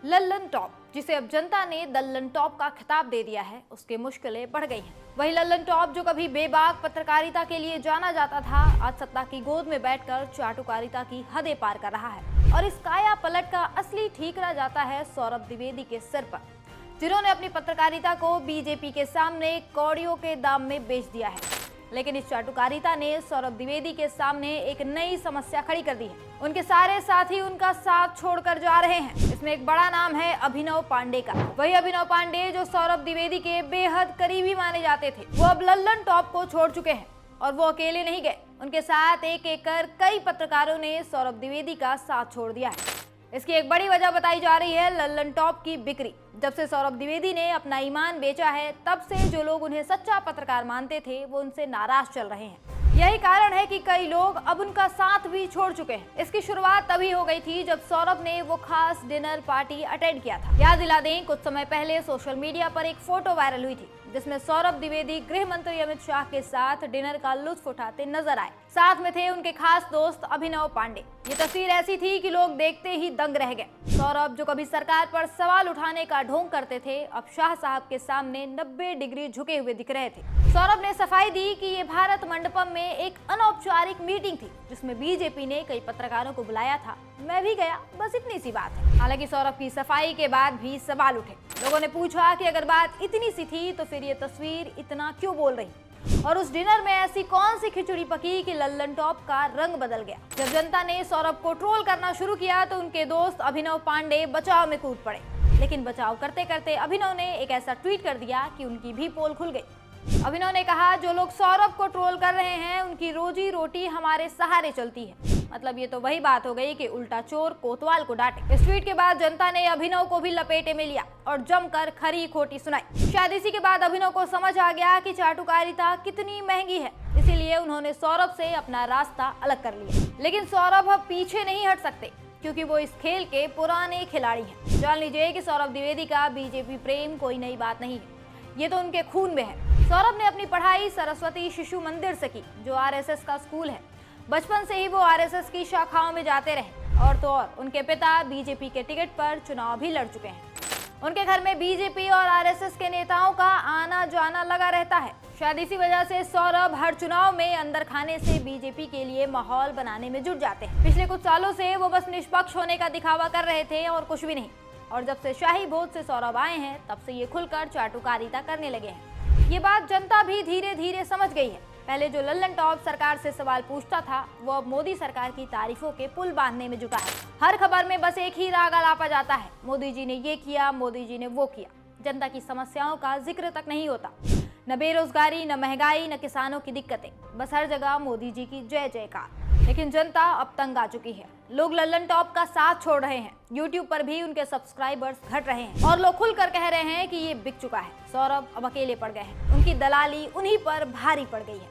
Lallan top, जिसे अब जनता ने दल्लन टॉप का खिताब दे दिया है, उसकी मुश्किलें बढ़ गई हैं। वही लल्लन टॉप, जो कभी बेबाक पत्रकारिता के लिए जाना जाता था, आज सत्ता की गोद में बैठकर चाटुकारिता की हदें पार कर रहा है। और इस काया पलट का असली ठीकरा जाता है सौरभ द्विवेदी के सिर पर, जिन्होंने अपनी पत्रकारिता को बीजेपी के सामने कौड़ियों के दाम में बेच दिया है। लेकिन इस चाटुकारिता ने सौरभ द्विवेदी के सामने एक नई समस्या खड़ी कर दी है। उनके सारे साथी उनका साथ छोड़कर जा रहे हैं। इसमें एक बड़ा नाम है अभिनव पांडे का। वही अभिनव पांडे, जो सौरभ द्विवेदी के बेहद करीबी माने जाते थे, वो अब लल्लन टॉप को छोड़ चुके हैं। और वो अकेले नहीं गए, उनके साथ एक एक कर कई पत्रकारों ने सौरभ द्विवेदी का साथ छोड़ दिया है। इसकी एक बड़ी वजह बताई जा रही है लल्लन टॉप की बिक्री। जब से सौरभ द्विवेदी ने अपना ईमान बेचा है, तब से जो लोग उन्हें सच्चा पत्रकार मानते थे, वो उनसे नाराज चल रहे हैं। यही कारण है कि कई लोग अब उनका साथ भी छोड़ चुके हैं। इसकी शुरुआत तभी हो गई थी जब सौरभ ने वो खास डिनर पार्टी अटेंड किया था। याद दिला दें, कुछ समय पहले सोशल मीडिया पर एक फोटो वायरल हुई थी, जिसमें सौरभ द्विवेदी गृह मंत्री अमित शाह के साथ डिनर का लुत्फ उठाते नजर आए। साथ में थे उनके खास दोस्त अभिनव पांडे। ये तस्वीर ऐसी थी कि लोग देखते ही दंग रह गए। सौरभ, जो कभी सरकार पर सवाल उठाने का ढोंग करते थे, अब शाह साहब के सामने 90 डिग्री झुके हुए दिख रहे थे। सौरभ ने सफाई दी कि ये भारत मंडपम में एक अनौपचारिक मीटिंग थी, जिसमें बीजेपी ने कई पत्रकारों को बुलाया था। मैं भी गया, बस इतनी सी बात है। हालांकि सौरभ की सफाई के बाद भी सवाल उठे। लोगों ने पूछा कि अगर बात इतनी सी थी, तो फिर ये तस्वीर इतना क्यों बोल रही, और उस डिनर में ऐसी कौन सी खिचड़ी पकी कि लल्लन टॉप का रंग बदल गया। जब जनता ने सौरभ को ट्रोल करना शुरू किया, तो उनके दोस्त अभिनव पांडे बचाव में कूद पड़े। लेकिन बचाव करते करते अभिनव ने एक ऐसा ट्वीट कर दिया कि उनकी भी पोल खुल गई। अभिनव ने कहा, जो लोग सौरभ को ट्रोल कर रहे हैं, उनकी रोजी रोटी हमारे सहारे चलती है। मतलब ये तो वही बात हो गई कि उल्टा चोर कोतवाल को डांटे। इस ट्वीट के बाद जनता ने अभिनव को भी लपेटे में लिया और जमकर खरी खोटी सुनाई। शायद इसी के बाद अभिनव को समझ आ गया कि चाटुकारिता कितनी महंगी है, इसीलिए उन्होंने सौरभ से अपना रास्ता अलग कर लिया। लेकिन सौरभ अब पीछे नहीं हट सकते, क्योंकि वो इस खेल के पुराने खिलाड़ी हैं। जान लीजिए कि सौरभ द्विवेदी का बीजेपी प्रेम कोई नई बात नहीं है, ये तो उनके खून में है। सौरभ ने अपनी पढ़ाई सरस्वती शिशु मंदिर से की, जो आरएसएस का स्कूल है। बचपन से ही वो आरएसएस की शाखाओं में जाते रहे। और तो और उनके पिता बीजेपी के टिकट पर चुनाव भी लड़ चुके हैं। उनके घर में बीजेपी और आरएसएस के नेताओं का आना जाना लगा रहता है। शायद इसी वजह से सौरभ हर चुनाव में अंदर खाने से बीजेपी के लिए माहौल बनाने में जुट जाते हैं। पिछले कुछ सालों से वो बस निष्पक्ष होने का दिखावा कर रहे थे और कुछ भी नहीं। और जब से शाही भोज से सौरभ आए हैं, तब से ये खुलकर चाटुकारिता करने लगे हैं। ये बात जनता भी धीरे धीरे समझ गई है। पहले जो लल्लन टॉप सरकार से सवाल पूछता था, वो अब मोदी सरकार की तारीफों के पुल बांधने में जुटा है। हर खबर में बस एक ही राग आलापा जाता है, मोदी जी ने ये किया, मोदी जी ने वो किया। जनता की समस्याओं का जिक्र तक नहीं होता। न बेरोजगारी, न महंगाई, न किसानों की दिक्कतें, बस हर जगह मोदी जी की जय जयकार। लेकिन जनता अब तंग आ चुकी है। लोग लल्लन टॉप का साथ छोड़ रहे हैं। YouTube पर भी उनके सब्सक्राइबर्स घट रहे हैं और लोग खुलकर कह रहे हैं कि ये बिक चुका है। सौरभ अब अकेले पड़ गए हैं। उनकी दलाली उन्हीं पर भारी पड़ गई है।